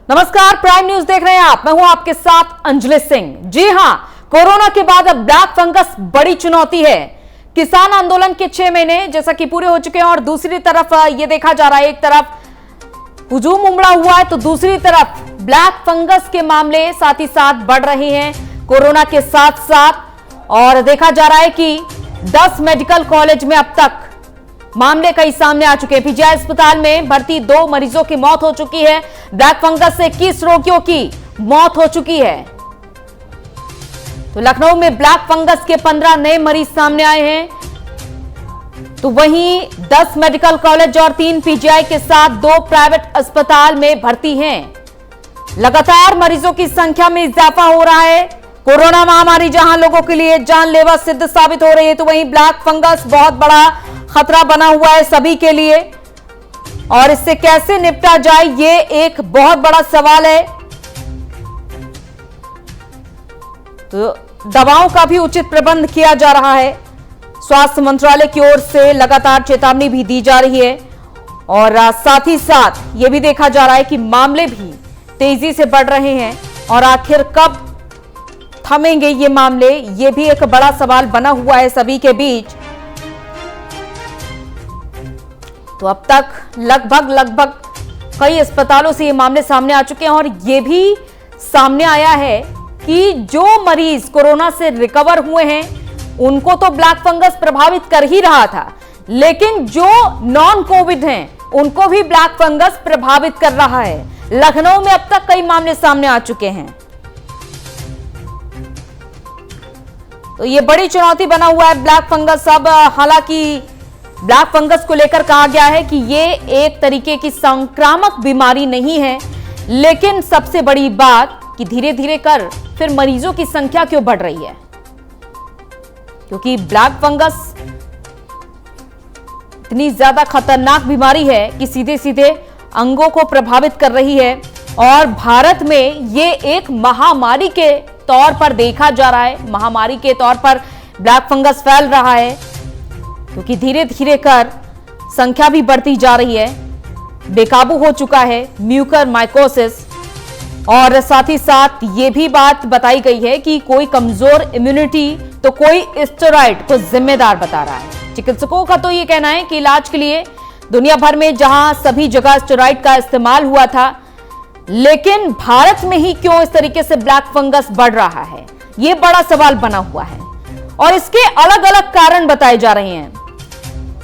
नमस्कार, prime news देख रहे हैं आप। मैं हूं आपके साथ अंजलि सिंह। जी हां, कोरोना के बाद अब ब्लैक फंगस बड़ी चुनौती है। किसान आंदोलन के 6 महीने जैसा कि पूरे हो चुके हैं और दूसरी तरफ ये देखा जा रहा है, एक तरफ हुजूम उमड़ा हुआ है तो दूसरी तरफ ब्लैक फंगस के मामले साथ ही साथ बढ़ रहे हैं कोरोना के साथ साथ। और देखा जा रहा है कि 10 मेडिकल कॉलेज में अब तक मामले कई सामने आ चुके हैं। पीजीआई अस्पताल में भर्ती 2 मरीजों की मौत हो चुकी है। ब्लैक फंगस से 21 रोगियों की मौत हो चुकी है। तो लखनऊ में ब्लैक फंगस के 15 नए मरीज सामने आए हैं। तो वहीं 10 मेडिकल कॉलेज और 3 पीजीआई के साथ 2 प्राइवेट अस्पताल में भर्ती हैं। लगातार मरीजों की संख्या में इजाफा हो रहा है। कोरोना महामारी जहां लोगों के लिए जानलेवा सिद्ध साबित हो रही है, तो वहीं ब्लैक फंगस बहुत बड़ा खतरा बना हुआ है सभी के लिए। और इससे कैसे निपटा जाए, ये एक बहुत बड़ा सवाल है। तो दवाओं का भी उचित प्रबंध किया जा रहा है। स्वास्थ्य मंत्रालय की ओर से लगातार चेतावनी भी दी जा रही है और साथ ही साथ ये भी देखा जा रहा है कि मामले भी तेजी से बढ़ रहे हैं। और आखिर कब थमेंगे ये मामले, ये भी एक बड़ा सवाल बना हुआ है सभी के बीच। तो अब तक लगभग कई अस्पतालों से ये मामले सामने आ चुके हैं और ये भी सामने आया है कि जो मरीज कोरोना से रिकवर हुए हैं उनको तो ब्लैक फंगस प्रभावित कर ही रहा था, लेकिन जो नॉन कोविड हैं उनको भी ब्लैक फंगस प्रभावित कर रहा है। लखनऊ में अब तक कई मामले सामने आ चुके हैं। तो ये बड़ी चुनौती बना हुआ है ब्लैक फंगस। अब हालांकि ब्लैक फंगस को लेकर कहा गया है कि ये एक तरीके की संक्रामक बीमारी नहीं है, लेकिन सबसे बड़ी बात कि धीरे धीरे कर फिर मरीजों की संख्या क्यों बढ़ रही है, क्योंकि ब्लैक फंगस इतनी ज्यादा खतरनाक बीमारी है कि सीधे सीधे अंगों को प्रभावित कर रही है। और भारत में ये एक महामारी के तौर पर देखा जा रहा है। महामारी के तौर पर ब्लैक फंगस फैल रहा है, क्योंकि धीरे धीरे कर संख्या भी बढ़ती जा रही है। बेकाबू हो चुका है म्यूकरमाइकोसिस। और साथ ही साथ ये भी बात बताई गई है कि कोई कमजोर इम्यूनिटी तो कोई स्टेरॉइड को जिम्मेदार बता रहा है। चिकित्सकों का तो ये कहना है कि इलाज के लिए दुनिया भर में जहां सभी जगह स्टेरॉइड का इस्तेमाल हुआ था, लेकिन भारत में ही क्यों इस तरीके से ब्लैक फंगस बढ़ रहा है, ये बड़ा सवाल बना हुआ है। और इसके अलग अलग कारण बताए जा रहे हैं।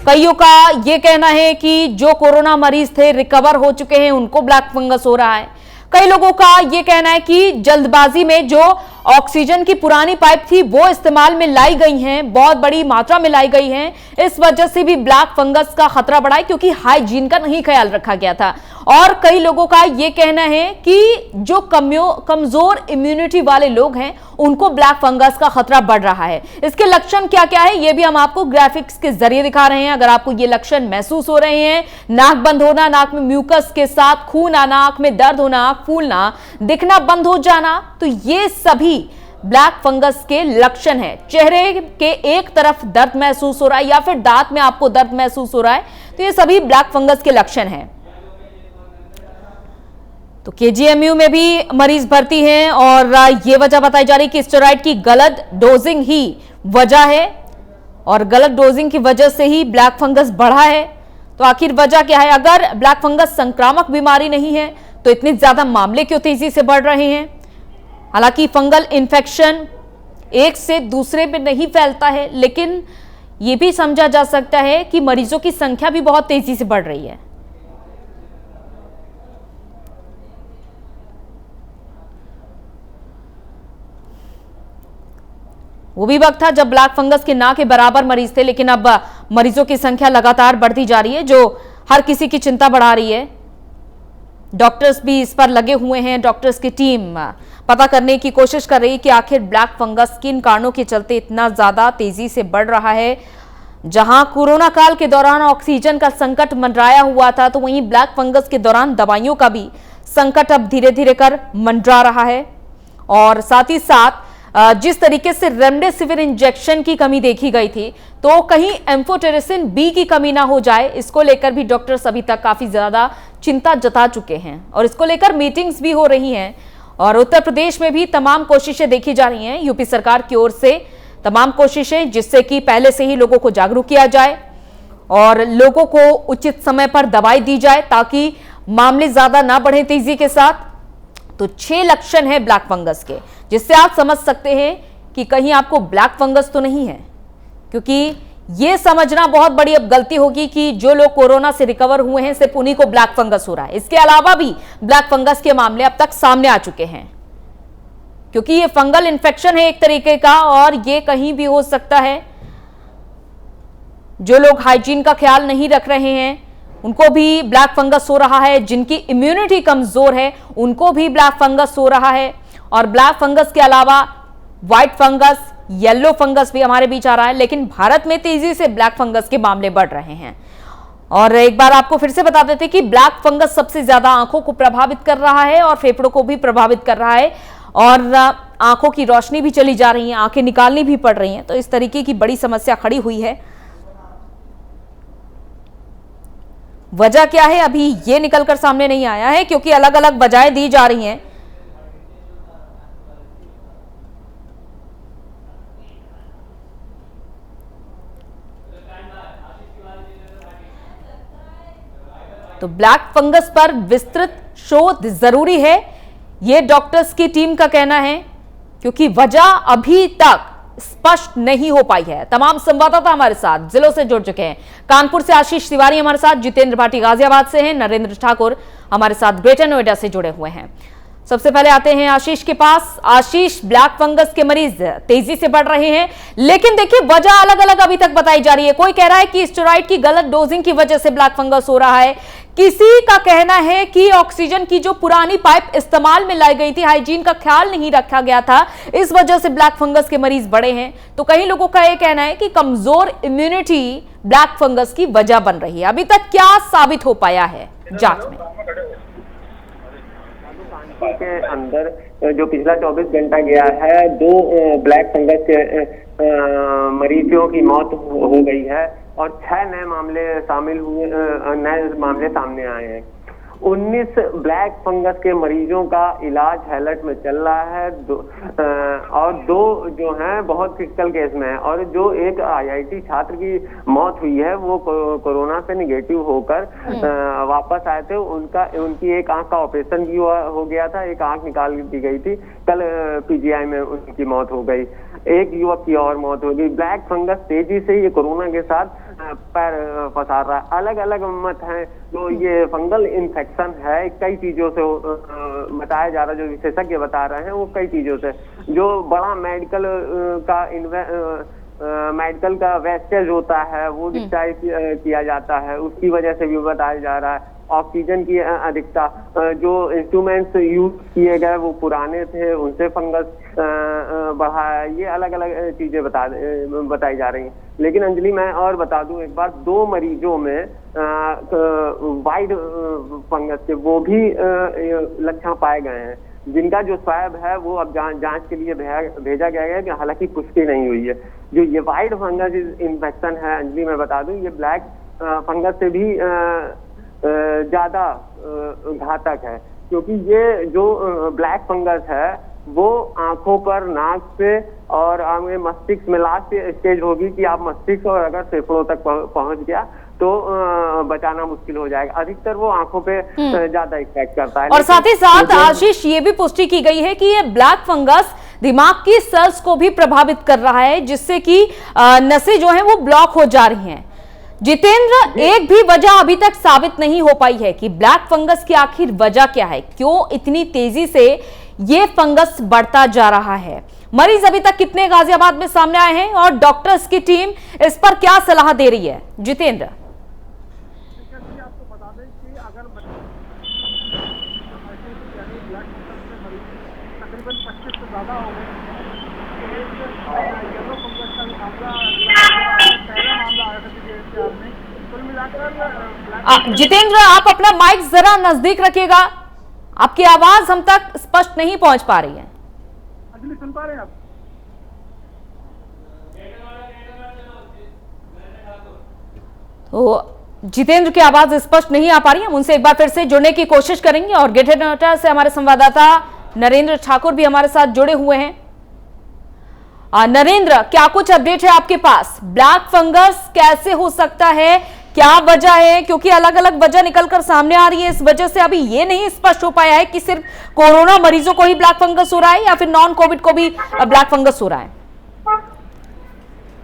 कईयों का यह कहना है कि जो कोरोना मरीज थे रिकवर हो चुके हैं उनको ब्लैक फंगस हो रहा है। कई लोगों का यह कहना है कि जल्दबाजी में जो ऑक्सीजन की पुरानी पाइप थी वो इस्तेमाल में लाई गई हैं, बहुत बड़ी मात्रा में लाई गई हैं, इस वजह से भी ब्लैक फंगस का खतरा बढ़ा है, क्योंकि हाइजीन का नहीं ख्याल रखा गया था। और कई लोगों का यह कहना है कि जो कमजोर इम्यूनिटी वाले लोग हैं उनको ब्लैक फंगस का खतरा बढ़ रहा है। इसके लक्षण क्या क्या है ये भी हम आपको ग्राफिक्स के जरिए दिखा रहे हैं। अगर आपको ये लक्षण महसूस हो रहे हैं, नाक बंद होना, नाक में म्यूकस के साथ खून आना, आंख में दर्द होना, आंख फूलना, दिखना बंद हो जाना, तो ये सभी ब्लैक फंगस के लक्षण है। चेहरे के एक तरफ दर्द महसूस हो रहा है या फिर दांत में आपको दर्द महसूस हो रहा है, तो ये सभी ब्लैक फंगस के लक्षण हैं। तो केजीएमयू में भी मरीज भर्ती हैं और ये वजह बताई जा रही है कि स्टेरॉइड की गलत डोजिंग ही वजह है और गलत डोजिंग की वजह से ही ब्लैक फंगस बढ़ा है। तो आखिर वजह क्या है? अगर ब्लैक फंगस संक्रामक बीमारी नहीं है तो इतने ज्यादा मामले क्यों तेजी से बढ़ रहे हैं? हालांकि फंगल इन्फेक्शन एक से दूसरे पे नहीं फैलता है, लेकिन यह भी समझा जा सकता है कि मरीजों की संख्या भी बहुत तेजी से बढ़ रही है। वो भी वक्त था जब ब्लैक फंगस के ना के बराबर मरीज थे, लेकिन अब मरीजों की संख्या लगातार बढ़ती जा रही है, जो हर किसी की चिंता बढ़ा रही है। डॉक्टर्स भी इस पर लगे हुए हैं। डॉक्टर्स की टीम पता करने की कोशिश कर रही है कि आखिर ब्लैक फंगस किन कारणों के चलते इतना ज्यादा तेजी से बढ़ रहा है। जहां कोरोना काल के दौरान ऑक्सीजन का संकट मंडराया हुआ था, तो वहीं ब्लैक फंगस के दौरान दवाइयों का भी संकट अब धीरे धीरे कर मंडरा रहा है। और साथ ही साथ जिस तरीके से रेमडेसिविर इंजेक्शन की कमी देखी गई थी, तो कहीं एम्फोटेरिसिन बी की कमी ना हो जाए, इसको लेकर भी डॉक्टर्स अभी तक काफी ज्यादा चिंता जता चुके हैं और इसको लेकर मीटिंग्स भी हो रही हैं। और उत्तर प्रदेश में भी तमाम कोशिशें देखी जा रही हैं, यूपी सरकार की ओर से तमाम कोशिशें, जिससे कि पहले से ही लोगों को जागरूक किया जाए और लोगों को उचित समय पर दवाई दी जाए ताकि मामले ज्यादा ना बढ़े तेजी के साथ। तो 6 लक्षण है ब्लैक फंगस के, जिससे आप समझ सकते हैं कि कहीं आपको ब्लैक फंगस तो नहीं है, क्योंकि यह समझना बहुत बड़ी अब गलती होगी कि जो लोग कोरोना से रिकवर हुए हैं सिर्फ उन्हीं को ब्लैक फंगस हो रहा है। इसके अलावा भी ब्लैक फंगस के मामले अब तक सामने आ चुके हैं, क्योंकि ये फंगल इन्फेक्शन है एक तरीके का और ये कहीं भी हो सकता है। जो लोग हाइजीन का ख्याल नहीं रख रहे हैं उनको भी ब्लैक फंगस हो रहा है, जिनकी इम्यूनिटी कमजोर है उनको भी ब्लैक फंगस हो रहा है। और ब्लैक फंगस के अलावा व्हाइट फंगस, येलो फंगस भी हमारे बीच आ रहा है, लेकिन भारत में तेजी से ब्लैक फंगस के मामले बढ़ रहे हैं। और एक बार आपको फिर से बता देते कि ब्लैक फंगस सबसे ज्यादा आंखों को प्रभावित कर रहा है और फेफड़ों को भी प्रभावित कर रहा है और आंखों की रोशनी भी चली जा रही है, आंखें निकालनी भी पड़ रही हैं। तो इस तरीके की बड़ी समस्या खड़ी हुई है। वजह क्या है अभी ये निकलकर सामने नहीं आया है, क्योंकि अलग अलग वजहें दी जा रही हैं। तो ब्लैक फंगस पर विस्तृत शोध जरूरी है, यह डॉक्टर्स की टीम का कहना है, क्योंकि वजह अभी तक स्पष्ट नहीं हो पाई है। तमाम संवाददाता हमारे साथ जिलों से जुड़ चुके हैं। कानपुर से आशीष तिवारी हमारे साथ, जितेंद्र भाटी गाजियाबाद से हैं, नरेंद्र ठाकुर हमारे साथ ग्रेटर नोएडा से जुड़े हुए हैं। सबसे पहले आते हैं आशीष के पास। आशीष, ब्लैक फंगस के मरीज तेजी से बढ़ रहे हैं, लेकिन देखिए वजह अलग अलग अभी तक बताई जा रही है। कोई कह रहा है कि स्टेरॉइड की गलत डोजिंग की वजह से ब्लैक फंगस हो रहा है, किसी का कहना है कि ऑक्सीजन की जो पुरानी पाइप इस्तेमाल में लाई गई थी, हाइजीन का ख्याल नहीं रखा गया था, इस वजह से ब्लैक फंगस के मरीज बढ़े हैं। तो कई लोगों का यह कहना है कि कमजोर इम्यूनिटी ब्लैक फंगस की वजह बन रही है। अभी तक क्या साबित हो पाया है जांच में? के अंदर जो पिछला 24 घंटा गया है, 2 ब्लैक फंगस के मरीजों की मौत हो गई है और 6 नए मामले सामने आए हैं। 19 ब्लैक फंगस के मरीजों का इलाज हैलट में चल रहा है और 2 जो हैं बहुत क्रिटिकल केस में है। और जो एक IIT छात्र की मौत हुई है वो कोरोना से निगेटिव होकर वापस आए थे। उनकी एक आंख का ऑपरेशन भी हो गया था, एक आंख निकाल दी गई थी, कल PGI में उनकी मौत हो गई। एक युवक की और मौत हो गई। ब्लैक फंगस तेजी से ये कोरोना के साथ पैर फंसा रहा है। अलग अलग मत हैं। तो ये फंगल इन्फेक्शन है, कई चीजों से बताया जा रहा है, जो विशेषज्ञ बता रहे हैं वो कई चीजों से, जो बड़ा मेडिकल का वेस्टेज होता है वो डिस्चार्ज किया जाता है, उसकी वजह से भी बताया जा रहा है। ऑक्सीजन की अधिकता, जो इंस्ट्रूमेंट्स यूज किए गए वो पुराने थे, उनसे फंगस बढ़ा है। ये अलग अलग चीजें बताई जा रही हैं। लेकिन अंजलि, मैं और बता दूं एक बार, 2 मरीजों में वाइड फंगस के वो भी लक्षण पाए गए हैं, जिनका जो स्वैब है वो अब जांच के लिए भेजा गया है, कि हालांकि पुष्टि नहीं हुई है। जो ये वाइड फंगस इन्फेक्शन है अंजलि, मैं बता दूं, ये ब्लैक फंगस से भी ज्यादा घातक है, क्योंकि ये जो ब्लैक फंगस है वो आंखों पर, नाक से और मस्तिष्क में लास्ट स्टेज होगी कि आप मस्तिष्क और अगर फेफड़ों तक पहुंच गया तो बचाना मुश्किल हो जाएगा। अधिकतर वो आंखों पे ज्यादा इफेक्ट करता है। और साथ ही साथ आशीष, ये भी पुष्टि की गई है कि ये ब्लैक फंगस दिमाग की सेल्स को भी प्रभावित कर रहा है, जिससे कि नसें जो हैं वो ब्लॉक हो जा रही हैं। जितेंद्र, एक भी वजह अभी तक साबित नहीं हो पाई है कि ब्लैक फंगस की आखिर वजह क्या है, क्यों इतनी तेजी से ये फंगस बढ़ता जा रहा है। मरीज अभी तक कितने गाजियाबाद में सामने आए हैं और डॉक्टर्स की टीम इस पर क्या सलाह दे रही है? जितेंद्र, आपको बता दें कि अगर तकरीबन 25 से ज्यादा हो गए, येलो फंगस का पहला मामला आया था में। कुल मिलाकर जितेंद्र, आप अपना माइक जरा नजदीक रखिएगा, आपकी आवाज हम तक स्पष्ट नहीं पहुंच पा रही है। अगली सुन पा रहे हैं आप? तो जितेंद्र की आवाज स्पष्ट नहीं आ पा रही, हम उनसे एक बार फिर से जुड़ने की कोशिश करेंगे। और ग्रेटर नोएडा से हमारे संवाददाता नरेंद्र ठाकुर भी हमारे साथ जुड़े हुए हैं। नरेंद्र, क्या कुछ अपडेट है आपके पास? ब्लैक फंगस कैसे हो सकता है, क्या वजह है? क्योंकि अलग अलग वजह निकलकर सामने आ रही है, इस वजह से अभी ये नहीं स्पष्ट हो पाया है कि सिर्फ कोरोना मरीजों को ही ब्लैक फंगस हो रहा है या फिर नॉन कोविड को भी ब्लैक फंगस हो रहा है।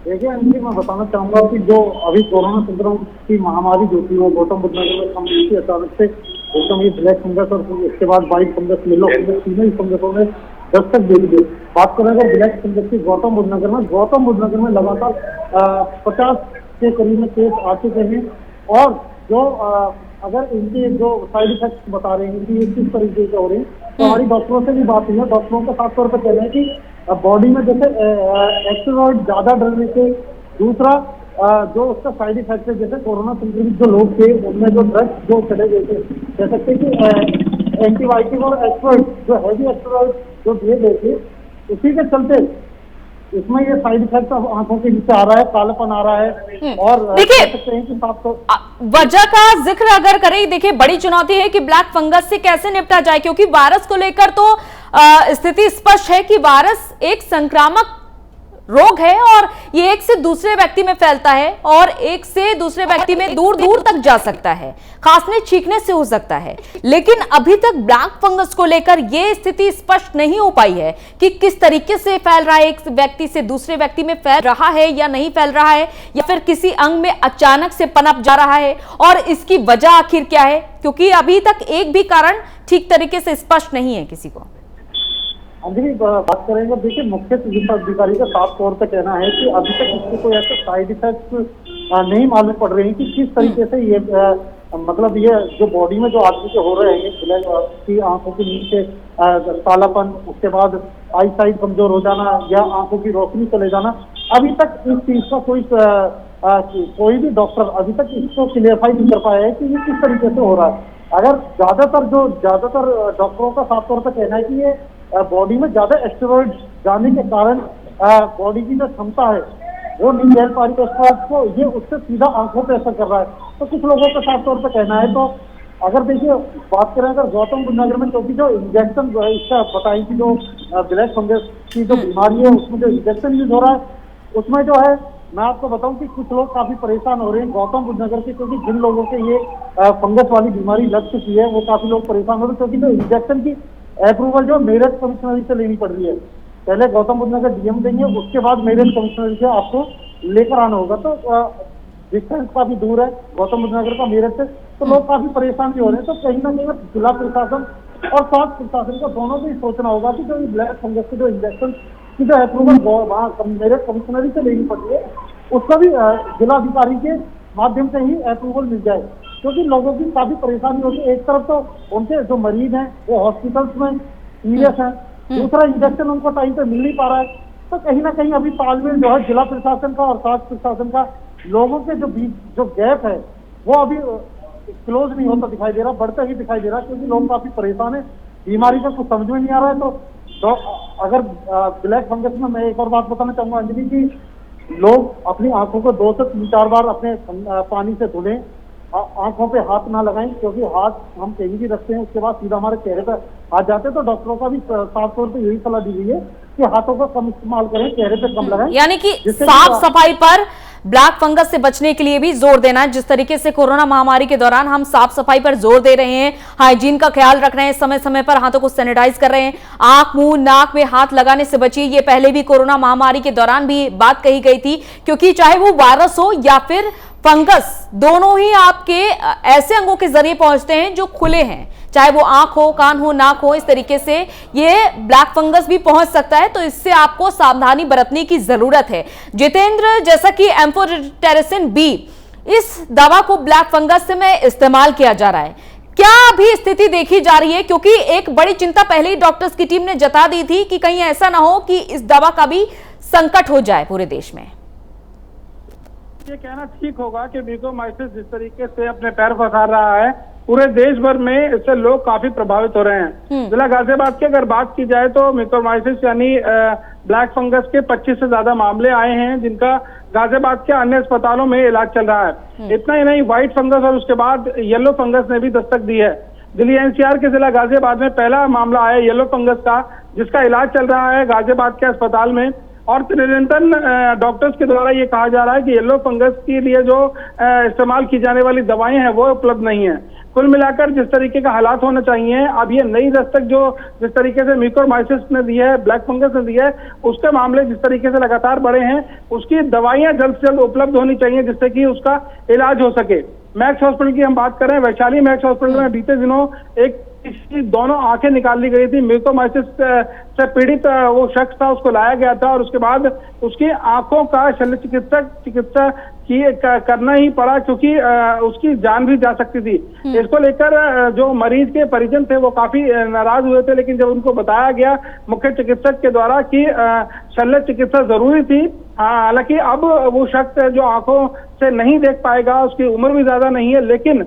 देखिए अंजलि, मैं बताना चाहूंगा कि जो अभी कोरोना संक्रमण की महामारी जो थी वो गौतम बुद्ध नगर में कम हुई थी। अचानक से गौतम ये ब्लैक फंगस और उसके बाद व्हाइट फंगस, येलो फंगस, तीनों ही फंगसों में दस्तक दे दी। बात करें अगर ब्लैक फंगस की गौतम बुद्ध नगर में लगातार 50 के करीब में केस आ चुके हैं। और जो अगर इनके जो साइड इफेक्ट बता रहे हैं कि ये किस तरीके से हो रही है, तो हमारी डॉक्टरों से भी बात हुई है। डॉक्टरों का साफ तौर पर कहना है कि बॉडी में जैसे एक्सटेरॉइड ज्यादा डलने से, दूसरा जो उसका साइड इफेक्ट है, जैसे कोरोना संक्रमित जो लोग थे उनमें जो ड्रग्स जो चले गए थे, कह सकते हैं कि एंटीबायोटिक और एक्सटेरॉइड जो हैवी एक्सटेरॉइड जो दिए गए थे, उसी के चलते इसमें ये साइड इफेक्ट अब आंखों के नीचे आ रहा है, कालापन आ रहा है। और देखिए, कह सकते हैं कि साफ तौर वजह का जिक्र अगर करें, देखिए बड़ी चुनौती है कि ब्लैक फंगस से कैसे निपटा जाए, क्योंकि वायरस को लेकर तो स्थिति स्पष्ट है कि वायरस एक संक्रामक रोग है और ये एक से दूसरे व्यक्ति में फैलता है और एक से दूसरे व्यक्ति में दूर दूर तक जा सकता है, खांसने छींकने से हो सकता है। लेकिन अभी तक ब्लैक फंगस को लेकर ये स्थिति स्पष्ट नहीं हो पाई है कि किस तरीके से फैल रहा है, एक व्यक्ति से दूसरे व्यक्ति में फैल रहा है या नहीं फैल रहा है, या फिर किसी अंग में अचानक से पनप जा रहा है, और इसकी वजह आखिर क्या है, क्योंकि अभी तक एक भी कारण ठीक तरीके से स्पष्ट नहीं है किसी को। अंजलि, बात करेंगे, देखिए मुख्य चिकित्सा अधिकारी का साफ तौर पर कहना है कि अभी तक इसके कोई ऐसे साइड इफेक्ट नहीं मालूम पड़ रहे हैं कि किस तरीके से ये मतलब ये जो बॉडी में जो आदमी के हो रहे हैं, की आंखों के नीचे कालापन, उसके बाद आई साइड कमजोर हो जाना या आंखों की रोशनी चले जाना, अभी तक इस चीज का कोई भी डॉक्टर अभी तक इसको क्लियरफाई नहीं कर पाया है कि ये किस तरीके से हो रहा है। अगर ज्यादातर डॉक्टरों का साफ तौर पर कहना है कि ये बॉडी में ज्यादा एस्टेरॉइड जाने के कारण बॉडी की जो क्षमता है वो नहीं झेल पा रही एस्टेरॉइड को, ये उससे सीधा आंखों पे असर कर रहा है। तो कुछ लोगों का साफ तौर पर कहना है। तो अगर देखिए बात करें अगर गौतम बुद्ध नगर में, क्योंकि जो इंजेक्शन जो है इसका बताई कि जो ब्लैक फंगस की जो बीमारी है उसमें जो इंजेक्शन यूज हो रहा है, उसमें जो है मैं आपको बताऊं कि कुछ लोग काफी परेशान हो रहे हैं गौतम बुद्ध नगर के, क्योंकि जिन लोगों के ये फंगस वाली बीमारी लग चुकी है वो काफी लोग परेशान हो रहे हैं, क्योंकि जो इंजेक्शन की अप्रूवल जो मेरठ कमिश्नरी से लेनी पड़ रही है। पहले गौतम बुद्ध नगर डीएम देंगे, उसके बाद मेरठ कमिश्नरी से आपको लेकर आना होगा। तो डिस्टेंस काफी दूर है गौतम बुद्ध नगर का मेरठ से, तो लोग काफी परेशान भी हो रहे हैं। तो कहीं ना कहीं जिला प्रशासन और स्वास्थ्य प्रशासन को दोनों को ही सोचना होगा कि जो ब्लैक फंगस के जो इंजेक्शन की जो अप्रूवल वहाँ मेरठ कमिश्नरी से लेनी पड़ रही है, उसका भी जिलाधिकारी के माध्यम से ही अप्रूवल मिल जाए, क्योंकि लोगों की काफी परेशानी होगी। एक तरफ तो उनके जो मरीज हैं वो हॉस्पिटल्स में सीरियस हैं, दूसरा इंजेक्शन उनको टाइम पे मिल नहीं पा रहा है। तो कहीं ना कहीं अभी तालमेल जो है जिला प्रशासन का और स्वास्थ्य प्रशासन का, लोगों के जो बीच जो गैप है वो अभी क्लोज नहीं होता दिखाई दे रहा, बढ़ता ही दिखाई दे रहा, क्योंकि लोग काफी परेशान है, बीमारी का कुछ समझ में नहीं आ रहा है। तो अगर ब्लैक फंगस में मैं एक और बात बताना चाहूंगा अंजलि की, लोग अपनी आंखों को 2 से 3-4 बार अपने पानी से धुलें, आंखों पे हाथ ना लगाएं, क्योंकि हाथ हम कहीं भी रखते हैं उसके बाद सीधा हमारे चेहरे पर हाथ जाते हैं। तो डॉक्टरों का भी साफ तौर पे यही सलाह दी गई है कि हाथों का कम इस्तेमाल करें, चेहरे पे कम लगाएं, यानी कि साफ सफाई पर ब्लैक फंगस से बचने के लिए भी जोर देना है। जिस तरीके से कोरोना महामारी के दौरान हम साफ सफाई पर जोर दे रहे हैं, हाइजीन का ख्याल रख रहे हैं, समय समय पर हाथों को सैनिटाइज कर रहे हैं, आंख मुंह नाक में हाथ लगाने से बचिए। ये पहले भी कोरोना महामारी के दौरान भी बात कही गई थी, क्योंकि चाहे वो वायरस हो या फिर फंगस, दोनों ही आपके ऐसे अंगों के जरिए पहुंचते हैं जो खुले हैं, चाहे वो आंख हो, कान हो, नाक हो, इस तरीके से ये ब्लैक फंगस भी पहुंच सकता है। तो इससे आपको सावधानी बरतने की जरूरत है। जितेंद्र, जैसा कि एम्फोटेरिसिन बी, इस दवा को ब्लैक फंगस से में इस्तेमाल किया जा रहा है, क्या अभी स्थिति देखी जा रही है? क्योंकि एक बड़ी चिंता पहले ही डॉक्टर्स की टीम ने जता दी थी कि कहीं ऐसा ना हो कि इस दवा का भी संकट हो जाए पूरे देश में। ये कहना ठीक होगा कि म्यूकोरमाइसिस जिस तरीके से अपने पैर पसार रहा है, पूरे देश भर में इससे लोग काफी प्रभावित हो रहे हैं। जिला गाजियाबाद की अगर बात की जाए तो म्यूकोरमाइसिस यानी ब्लैक फंगस के 25 से ज्यादा मामले आए हैं, जिनका गाजियाबाद के अन्य अस्पतालों में इलाज चल रहा है। इतना ही नहीं, व्हाइट फंगस और उसके बाद येलो फंगस ने भी दस्तक दी है। दिल्ली एनसीआर के जिला गाजियाबाद में पहला मामला आया येलो फंगस का, जिसका इलाज चल रहा है गाजियाबाद के अस्पताल में। और निरंतर डॉक्टर्स के द्वारा ये कहा जा रहा है कि येलो फंगस के लिए जो इस्तेमाल की जाने वाली दवाएं हैं वो उपलब्ध नहीं है। कुल मिलाकर जिस तरीके का हालात होना चाहिए, अब ये नई दस्तक जो जिस तरीके से म्यूकोरमाइसिस ने दी है, ब्लैक फंगस ने दी है, उसके मामले जिस तरीके से लगातार बढ़े हैं, उसकी दवाइयां जल्द से जल्द उपलब्ध होनी चाहिए जिससे कि उसका इलाज हो सके। मैक्स हॉस्पिटल की हम बात करें, वैशाली मैक्स हॉस्पिटल में बीते दिनों एक इसकी दोनों आंखें निकाल ली गई थी। म्यूकोरमाइसिस से पीड़ित वो शख्स था, उसको लाया गया था और उसके बाद उसकी आंखों का शल्य चिकित्सा करना ही पड़ा, क्योंकि उसकी जान भी जा सकती थी। इसको लेकर जो मरीज के परिजन थे वो काफी नाराज हुए थे, लेकिन जब उनको बताया गया मुख्य चिकित्सक के द्वारा कि शल्य चिकित्सा जरूरी थी, हालांकि अब वो शख्स जो आंखों से नहीं देख पाएगा, उसकी उम्र भी ज्यादा नहीं है, लेकिन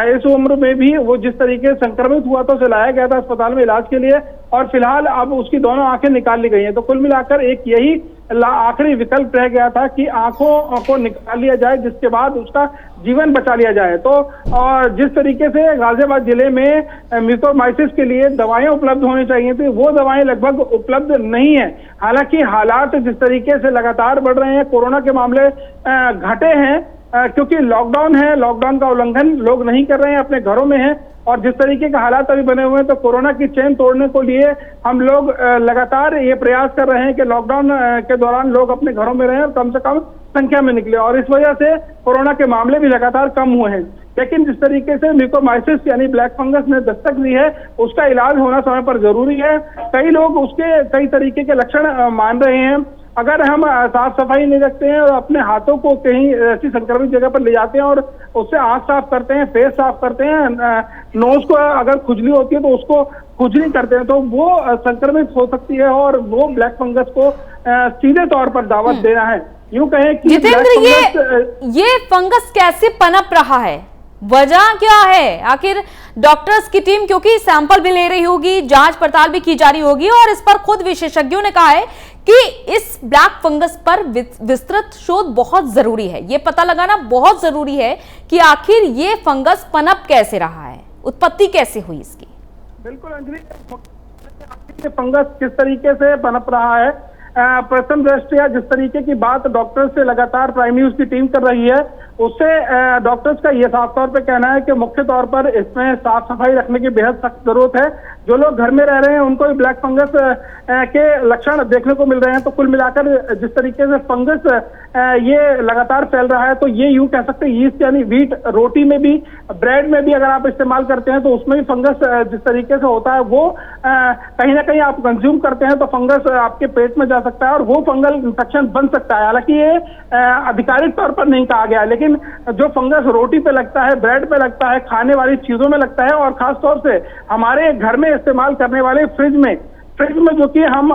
इस उम्र में भी वो जिस तरीके से संक्रमित हुआ तो उसे लाया गया था अस्पताल में इलाज के लिए, और फिलहाल अब उसकी दोनों आंखें निकाल ली गई हैं। तो कुल मिलाकर एक यही आखिरी विकल्प रह गया था कि आंखों को निकाल लिया जाए, जिसके बाद उसका जीवन बचा लिया जाए। तो और जिस तरीके से गाजियाबाद जिले में म्यूकोरमाइसिस के लिए दवाएं उपलब्ध होनी चाहिए थी, वो दवाएं लगभग उपलब्ध नहीं है। हालांकि हालात जिस तरीके से लगातार बढ़ रहे हैं, कोरोना के मामले घटे हैं क्योंकि लॉकडाउन है, लॉकडाउन का उल्लंघन लोग नहीं कर रहे हैं, अपने घरों में हैं, और जिस तरीके के हालात अभी बने हुए हैं, तो कोरोना की चेन तोड़ने को लिए हम लोग लगातार ये प्रयास कर रहे हैं कि लॉकडाउन के दौरान लोग अपने घरों में रहें और कम से कम संख्या में निकले, और इस वजह से कोरोना के मामले भी लगातार कम हुए हैं। लेकिन जिस तरीके से म्यूकोरमाइसिस यानी ब्लैक फंगस ने दस्तक दी है, उसका इलाज होना समय पर जरूरी है। कई लोग उसके कई तरीके के लक्षण मान रहे हैं। अगर हम साफ सफाई नहीं रखते हैं और अपने हाथों को कहीं ऐसी संक्रमित जगह पर ले जाते हैं और उससे आंख साफ करते हैं, फेस साफ करते हैं, नोज को अगर खुजली होती है तो उसको खुजली करते हैं, तो वो संक्रमित हो सकती है और वो ब्लैक फंगस को सीधे तौर पर दावत देना है। यूं कहें कि जितेंद्र, ये फंगस कैसे पनप रहा है, वजह क्या है? आखिर डॉक्टर्स की टीम क्योंकि सैंपल भी ले रही होगी, जांच पड़ताल भी की जा रही होगी, और इस पर खुद विशेषज्ञों ने कहा है कि इस ब्लैक फंगस पर विस्तृत शोध बहुत जरूरी है। ये पता लगाना बहुत जरूरी है कि आखिर ये फंगस पनप कैसे रहा है, उत्पत्ति कैसे हुई इसकी। बिल्कुल अंजलि, फंगस किस तरीके से पनप रहा है, प्रथम दृष्टया जिस तरीके की बात डॉक्टर्स से लगातार प्राइम न्यूज की टीम कर रही है, उससे डॉक्टर्स का यह साफ तौर पे कहना है कि मुख्य तौर पर इसमें साफ सफाई रखने की बेहद सख्त जरूरत है। जो लोग घर में रह रहे हैं उनको भी ब्लैक फंगस के लक्षण देखने को मिल रहे हैं। तो कुल मिलाकर जिस तरीके से फंगस ये लगातार फैल रहा है, तो ये यूं कह सकते हैं यीस्ट यानी व्हीट रोटी में भी, ब्रेड में भी अगर आप इस्तेमाल करते हैं तो उसमें भी फंगस जिस तरीके से होता है वो कहीं ना कहीं आप कंज्यूम करते हैं तो फंगस आपके पेट में जा सकता है और वो फंगल इंफेक्शन बन सकता है। हालांकि ये आधिकारिक तौर पर नहीं कहा गया, लेकिन जो फंगस रोटी पे लगता है, ब्रेड पे लगता है, खाने वाली चीजों में लगता है, और खास तौर से हमारे घर में इस्तेमाल करने वाले फ्रिज में जो कि हम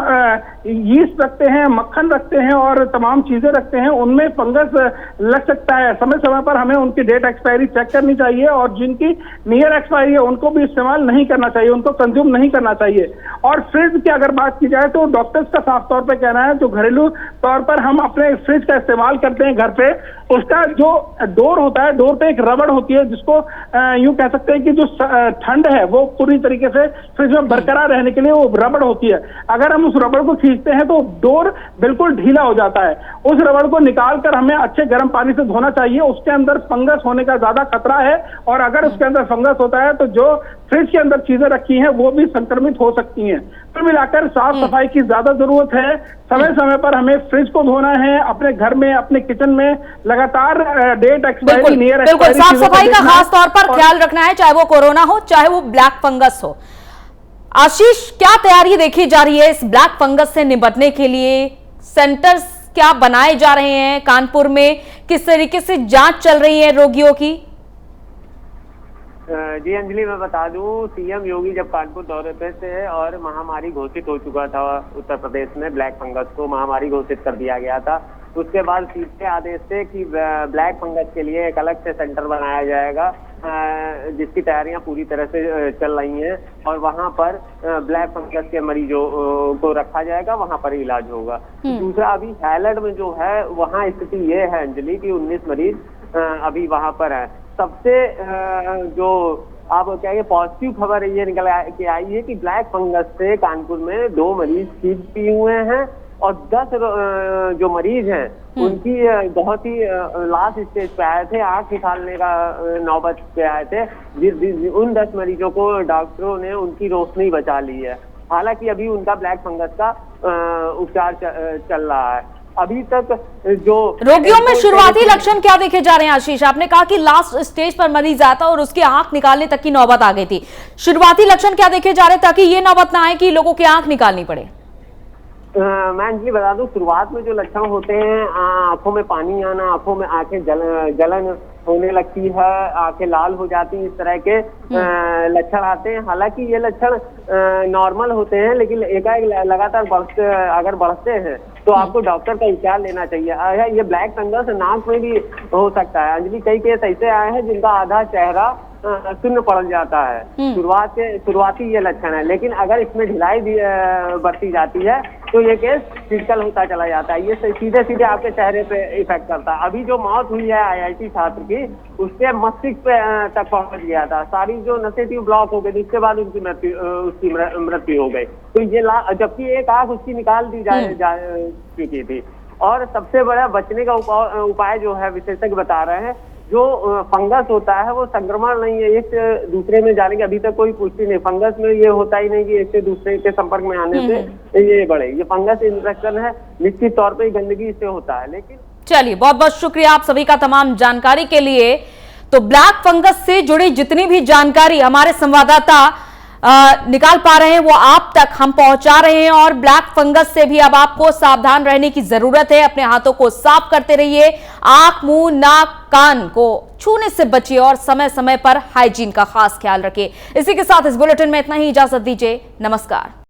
यीस्ट रखते हैं, मक्खन रखते हैं और तमाम चीजें रखते हैं, उनमें फंगस लग सकता है। समय समय पर हमें उनकी डेट एक्सपायरी चेक करनी चाहिए और जिनकी नियर एक्सपायरी है उनको भी इस्तेमाल नहीं करना चाहिए, उनको कंज्यूम नहीं करना चाहिए। और फ्रिज की अगर बात की जाए तो डॉक्टर्स का साफ तौर पर कहना है जो घरेलू तौर पर हम अपने फ्रिज का इस्तेमाल करते हैं घर पे, उसका जो डोर होता है, डोर पे एक रबड़ होती है जिसको यूं कह सकते हैं कि जो ठंड है वो पूरी तरीके से फ्रिज में बरकरार रहने के लिए वो रबड़ होती है। अगर हम उस रबड़ को खींचते हैं तो डोर बिल्कुल ढीला हो जाता है। उस रबड़ को निकालकर हमें अच्छे गर्म पानी से धोना चाहिए, उसके अंदर फंगस होने का ज्यादा खतरा है, और अगर उसके अंदर फंगस होता है तो जो फ्रिज के अंदर चीजें रखी हैं वो भी संक्रमित हो सकती हैं। तो मिलाकर साफ सफाई की ज्यादा जरूरत है। समय समय पर हमें फ्रिज को धोना है, अपने घर में, अपने किचन में लगातार डेट एक्सपायरी, नियर एक्सपायरी, साफ सफाई का खास तौर पर ख्याल रखना है, चाहे वो कोरोना हो चाहे वो ब्लैक फंगस हो। आशीष, क्या तैयारी देखी जा रही है इस ब्लैक फंगस से निपटने के लिए? सेंटर्स क्या बनाए जा रहे हैं कानपुर में? किस तरीके से जांच चल रही है रोगियों की? जी अंजलि, मैं बता दूं, सीएम योगी जब कानपुर दौरे पे थे और महामारी घोषित हो चुका था उत्तर प्रदेश में, ब्लैक फंगस को महामारी घोषित कर दिया गया था, उसके बाद सीधे आदेश थे कि ब्लैक फंगस के लिए एक अलग से सेंटर बनाया जाएगा जिसकी तैयारियां पूरी तरह से चल रही हैं और वहां पर ब्लैक फंगस के मरीजों को रखा जाएगा, वहां पर इलाज होगा। दूसरा, अभी हैलड में जो है वहां स्थिति ये है अंजलि की 19 मरीज अभी वहां पर है। सबसे जो आप कहेंगे पॉजिटिव खबर ये निकल के आई है कि ब्लैक फंगस से कानपुर में 2 मरीज ठीक भी हुए हैं और 10 जो मरीज हैं उनकी बहुत ही लास्ट स्टेज पे आए थे, आंख निकालने का नौबत पे आए थे। उन 10 मरीजों को डॉक्टरों ने उनकी रोशनी बचा ली है। हालांकि अभी उनका ब्लैक फंगस का उपचार चल रहा है। अभी तक जो रोगियों में शुरुआती लक्षण क्या देखे जा रहे हैं आशीष? आपने कहा कि लास्ट स्टेज पर मरीज आता और उसकी आंख निकालने तक की नौबत आ गई थी। शुरुआती लक्षण क्या देखे जा रहे हैं ताकि ये नौबत ना आए कि लोगों की आंख निकालनी पड़े? मैं ये बता दूं, शुरुआत में जो लक्षण होते हैं, आंखों में पानी आना, आंखों में आंखें जलन होने लगती है, आंखें लाल हो जाती हैं, इस तरह के लक्षण आते हैं। हालांकि ये लक्षण नॉर्मल होते हैं, लेकिन एकाएक लगातार अगर बढ़ते हैं तो आपको डॉक्टर का उपचार लेना चाहिए। ये ब्लैक फंगस नाक में भी हो सकता है अंजलि। कई केस ऐसे आए हैं जिनका आधा चेहरा शून्य पड़ जाता है। शुरुआती ये लक्षण है, लेकिन अगर इसमें ढिलाई बरती जाती है तो ये केस क्रिटिकल होता चला जाता है। ये सीधे सीधे आपके चेहरे पे इफेक्ट करता है। अभी जो मौत हुई है IIT छात्र की, उससे मस्तिष्क पे तक पहुंच गया था, सारी जो नसें थी ब्लॉक हो गई, जिसके बाद उसकी मृत्यु हो गई। तो ये जबकि एक आंख उसकी निकाल दी जा चुकी थी। और सबसे बड़ा बचने का उपाय जो है विशेषज्ञ बता रहे हैं, जो फंगस होता है वो संक्रमण नहीं है, एक से दूसरे में जाने की अभी तक कोई पुष्टि नहीं। फंगस में ये होता ही नहीं कि एक से दूसरे के संपर्क में आने से ये बढ़े। ये फंगस इन्फेक्शन है, निश्चित तौर पे गंदगी से होता है। लेकिन चलिए, बहुत बहुत शुक्रिया आप सभी का तमाम जानकारी के लिए। तो ब्लैक फंगस से जुड़ी जितनी भी जानकारी हमारे संवाददाता निकाल पा रहे हैं वो आप तक हम पहुंचा रहे हैं। और ब्लैक फंगस से भी अब आपको सावधान रहने की जरूरत है। अपने हाथों को साफ करते रहिए, आंख, मुंह, नाक, कान को छूने से बचिए और समय समय पर हाइजीन का खास ख्याल रखिए। इसी के साथ इस बुलेटिन में इतना ही, इजाजत दीजिए, नमस्कार।